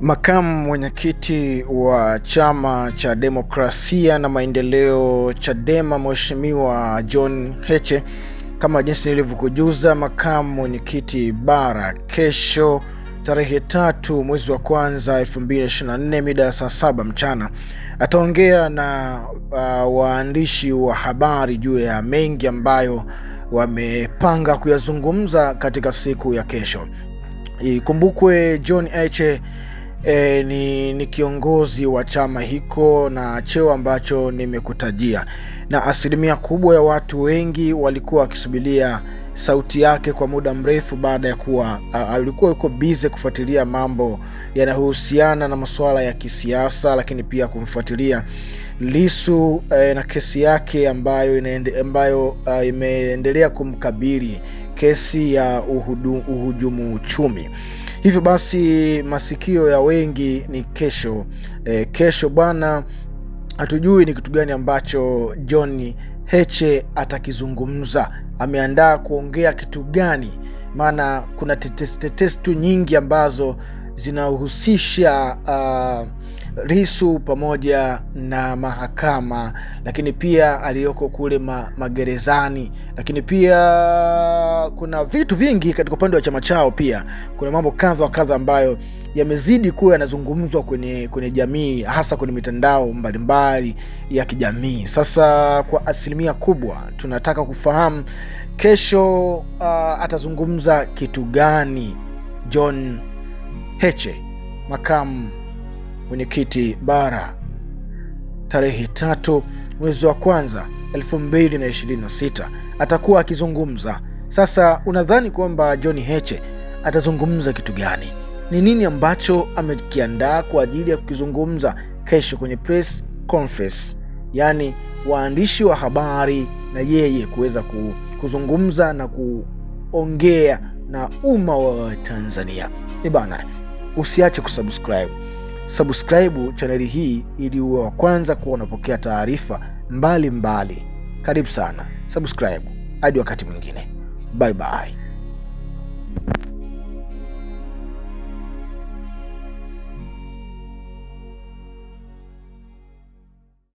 Makamu mwenyekiti wa Chama cha Demokrasia na Maendeleo Chadema, Mheshimiwa John Heche, kama jinsi nilivyokujuza, makamu mwenyekiti bara, kesho tarehe 3 mwezi wa kwanza 2024 mida ya saa 7 mchana ataongea na waandishi wa habari juu ya mengi ambayo wamepanga kuyazungumza katika siku ya kesho. Ikumbukwe John Heche ni kiongozi wa chama hiko na cheo ambacho nimekutajia, na asilimia kubwa ya watu wengi walikuwa wakisubiria sauti yake kwa muda mrefu, baada ya kuwa alikuwa yuko busy kufuatilia mambo yanayohusiana na masuala ya kisiasa, lakini pia kumfuatilia Lissu na kesi yake ambayo imeendelea kumkabili, kesi ya uhujumu uchumi. Hivyo basi masikio ya wengi ni kesho. Kesho bwana, hatujui ni kitu gani ambacho John Heche atakizungumza, ameandaa kuongea kitu gani, maana kuna tetesi tu nyingi ambazo zinahusisha Lissu pamoja na mahakama, lakini pia aliyoko kule magerezani, lakini pia kuna vitu vingi katika upande wa chama chao. Pia kuna mambo kadha ambayo yamezidi kuwa yanazungumzwa kwenye jamii, hasa kwenye mitandao mbalimbali ya kijamii. Sasa kwa asilimia kubwa tunataka kufahamu kesho atazungumza kitu gani John Heche, makamu mwenyekiti bara, tarehe 3 mwezi wa kwanza 2026 atakuwa akizungumza. Sasa unadhani kwamba John Heche atazungumza kitu gani? Ni nini ambacho amekiandaa kwa ajili ya kukizungumza kesho kwenye press conference, yani waandishi wa habari na yeye kuweza kuzungumza na kuongea na umma wa Tanzania? Bana, usiache subscribe chaneli hii ili uwe wa kwanza kuwa unapokea taarifa mbalimbali. Karibu sana, subscribe. Hadi wakati mwingine, bye bye.